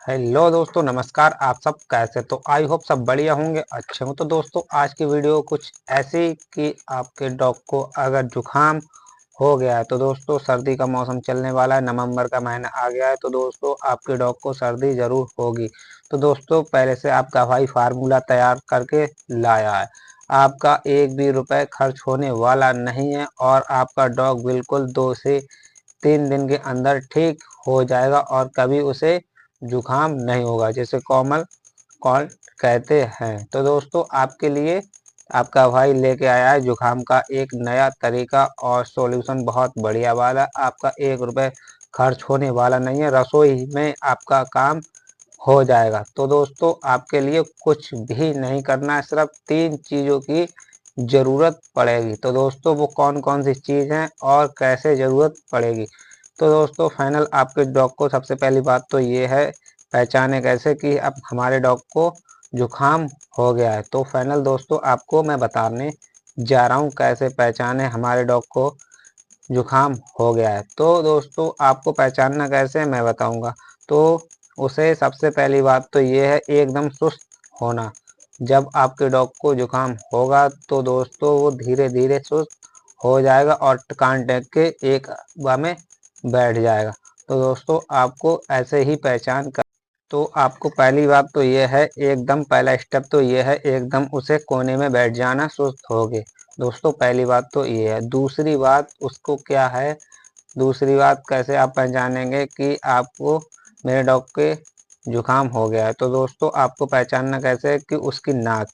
Hello दोस्तों, नमस्कार। आप सब कैसे? तो आई होप सब बढ़िया होंगे, अच्छे हो। तो दोस्तों आज की वीडियो कुछ ऐसी कि आपके डॉग को अगर जुकाम हो गया है तो दोस्तों सर्दी का मौसम चलने वाला है, नवंबर का महीना आ गया है, तो दोस्तों आपके डॉग को सर्दी ज़रूर होगी। तो दोस्तों पहले से आप दवाई फार्मूला तैयार करके लाया है। आपका एक भी रुपए खर्च होने वाला नहीं है और आपका डॉग बिल्कुल 2 से 3 दिन के अंदर ठीक हो जाएगा और कभी उसे जुकाम नहीं होगा, जिसे कॉमन कॉल्ड कहते हैं। तो दोस्तों आपके लिए आपका भाई लेके आया है जुकाम का एक नया तरीका और सॉल्यूशन, बहुत बढ़िया वाला। आपका एक रुपए खर्च होने वाला नहीं है, रसोई में आपका काम हो जाएगा। तो दोस्तों आपके लिए कुछ भी नहीं करना है, सिर्फ 3 चीज़ों की ज़रूरत पड़ेगी। तो दोस्तों वो कौन कौन सी चीज़ हैं और कैसे ज़रूरत पड़ेगी? तो दोस्तों फाइनल आपके डॉग को सबसे पहली बात तो ये है, पहचाने कैसे कि अब हमारे डॉग को जुकाम हो गया है। तो फाइनल दोस्तों आपको मैं बताने जा रहा हूँ कैसे पहचाने हमारे डॉग को जुकाम हो गया है। तो दोस्तों आपको पहचानना कैसे है मैं बताऊंगा। तो उसे सबसे पहली बात तो ये है एकदम सुस्त होना। जब आपके डॉग को जुकाम होगा तो दोस्तों वो धीरे धीरे सुस्त हो जाएगा और कान टेक के एक बार में बैठ जाएगा। तो दोस्तों आपको ऐसे ही पहचान कर, तो आपको पहली बात तो ये है, एकदम पहला स्टेप तो ये है एकदम उसे कोने में बैठ जाना सुस्त हो गए। दोस्तों पहली बात तो ये है। दूसरी बात उसको क्या है, दूसरी बात कैसे आप पहचानेंगे कि आपको मेरे डॉग के जुकाम हो गया है। तो दोस्तों आपको पहचानना कैसे है कि उसकी नाक,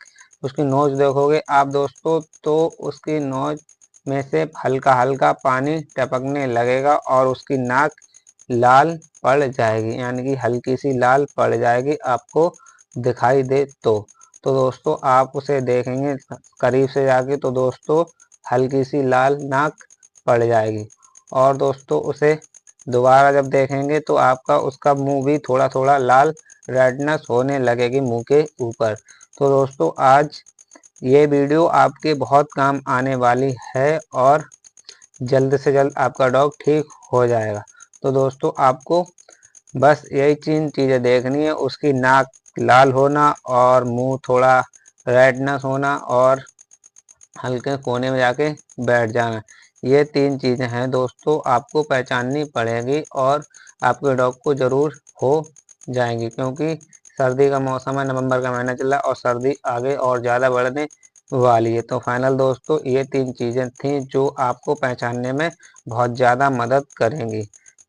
उसकी नोज देखोगे आप दोस्तों तो उसकी नोज में से हल्का हल्का पानी टपकने लगेगा और उसकी नाक लाल पड़ जाएगी, यानी कि हल्की सी लाल पड़ जाएगी आपको दिखाई दे तो दोस्तों आप उसे देखेंगे करीब से जाके तो दोस्तों हल्की सी लाल नाक पड़ जाएगी। और दोस्तों उसे दोबारा जब देखेंगे तो आपका उसका मुंह भी थोड़ा थोड़ा लाल रेडनेस होने लगेगी मुंह के ऊपर। तो दोस्तों आज ये वीडियो आपके बहुत काम आने वाली है और जल्द से जल्द आपका डॉग ठीक हो जाएगा। तो दोस्तों आपको बस यही 3 चीज़ें देखनी है, उसकी नाक लाल होना और मुंह थोड़ा रेडनेस होना और हल्के कोने में जाके बैठ जाना। ये 3 चीज़ें हैं दोस्तों आपको पहचाननी पड़ेगी और आपके डॉग को ज़रूर हो जाएंगी, क्योंकि सर्दी का मौसम है, नवंबर का महीना चल रहा है और सर्दी आगे और ज़्यादा बढ़ने वाली है। तो फाइनल दोस्तों ये 3 चीज़ें थी जो आपको पहचानने में बहुत ज़्यादा मदद करेंगी।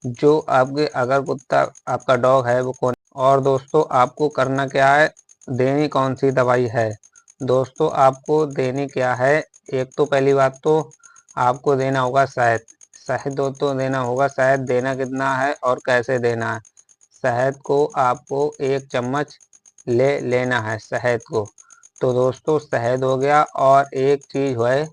जो आपके अगर कुत्ता आपका डॉग है वो कौन, और दोस्तों आपको करना क्या है, देनी कौन सी दवाई है। दोस्तों आपको देनी क्या है, एक तो पहली बात तो आपको देना होगा शहद। शहद दोस्तों देना होगा। शहद देना कितना है और कैसे देना है। शहद को आपको 1 चम्मच ले लेना है शहद को। तो दोस्तों शहद हो गया और एक चीज़ है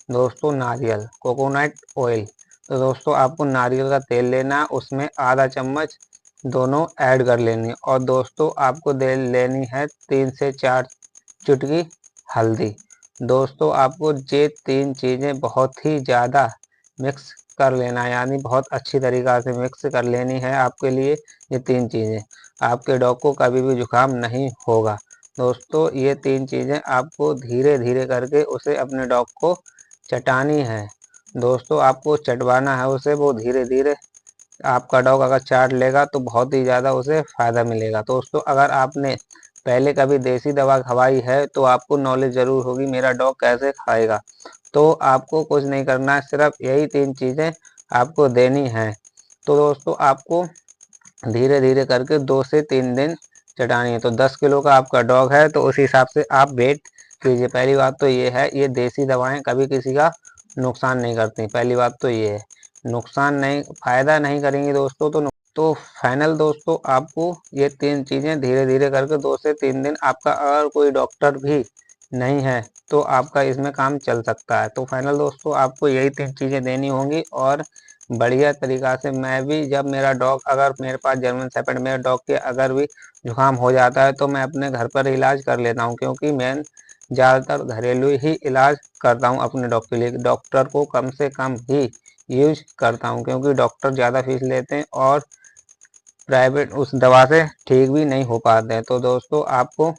दोस्तों नारियल, कोकोनट ऑयल। तो दोस्तों आपको नारियल का तेल लेना है, उसमें आधा चम्मच दोनों ऐड कर लेनी है और दोस्तों आपको दे लेनी है 3 से 4 चुटकी हल्दी। दोस्तों आपको ये 3 चीज़ें बहुत ही ज़्यादा मिक्स कर लेना है, यानी बहुत अच्छी तरीक़ा से मिक्स कर लेनी है आपके लिए ये 3 चीज़ें। आपके डॉग को कभी भी जुकाम नहीं होगा। दोस्तों ये 3 चीज़ें आपको धीरे धीरे करके उसे अपने डॉग को चटानी है। दोस्तों आपको चटवाना है उसे, वो धीरे धीरे आपका डॉग अगर चाट लेगा तो बहुत ही ज़्यादा उसे फ़ायदा मिलेगा। दोस्तों अगर आपने पहले कभी देसी दवा खवाई है तो आपको नॉलेज ज़रूर होगी मेरा डॉग कैसे खाएगा। तो आपको कुछ नहीं करना है, सिर्फ यही 3 चीज़ें आपको देनी हैं। तो दोस्तों आपको धीरे धीरे करके 2 से 3 दिन चटानी है। तो 10 किलो का आपका डॉग है तो उस हिसाब से आप वेट कीजिए। पहली बात तो ये है, ये देसी दवाएं कभी किसी का नुकसान नहीं करती, पहली बात तो ये है। नुकसान नहीं, फ़ायदा नहीं करेंगे दोस्तों तो फाइनल दोस्तों आपको ये 3 चीज़ें धीरे धीरे करके 2 से 3 दिन, आपका अगर कोई डॉक्टर भी नहीं है तो आपका इसमें काम चल सकता है। तो फाइनल दोस्तों आपको यही 3 चीज़ें देनी होंगी और बढ़िया तरीक़ा से। मैं भी जब मेरा डॉग, अगर मेरे पास जर्मन शेफर्ड मेरे डॉग के अगर भी जुकाम हो जाता है तो मैं अपने घर पर इलाज कर लेता हूँ, क्योंकि मैं ज़्यादातर घरेलू ही इलाज करता हूँ अपने डॉग के लिए। डॉक्टर को कम से कम ही यूज करता हूँ, क्योंकि डॉक्टर ज़्यादा फीस लेते हैं और प्राइवेट उस दवा से ठीक भी नहीं हो पाते हैं। तो दोस्तों आपको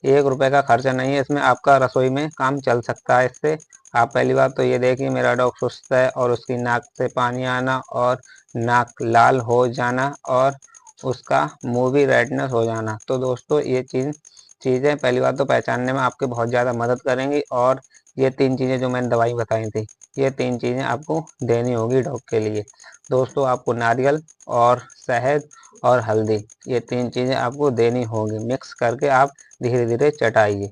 1 रुपए का खर्चा नहीं है इसमें, आपका रसोई में काम चल सकता है इससे। आप पहली बात तो ये देखिए, मेरा डॉग सुस्त है और उसकी नाक से पानी आना और नाक लाल हो जाना और उसका मुंह भी रेडनेस हो जाना। तो दोस्तों ये चीज़ें पहली बात तो पहचानने में आपके बहुत ज़्यादा मदद करेंगी। और ये 3 चीज़ें जो मैंने दवाई बताई थी, ये 3 चीज़ें आपको देनी होगी डॉग के लिए। दोस्तों आपको नारियल और शहद और हल्दी, ये 3 चीज़ें आपको देनी होगी, मिक्स करके आप धीरे धीरे चटाइए।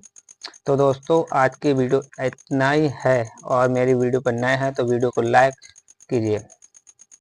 तो दोस्तों आज की वीडियो इतना ही है, और मेरी वीडियो पर नए हैं तो वीडियो को लाइक कीजिए।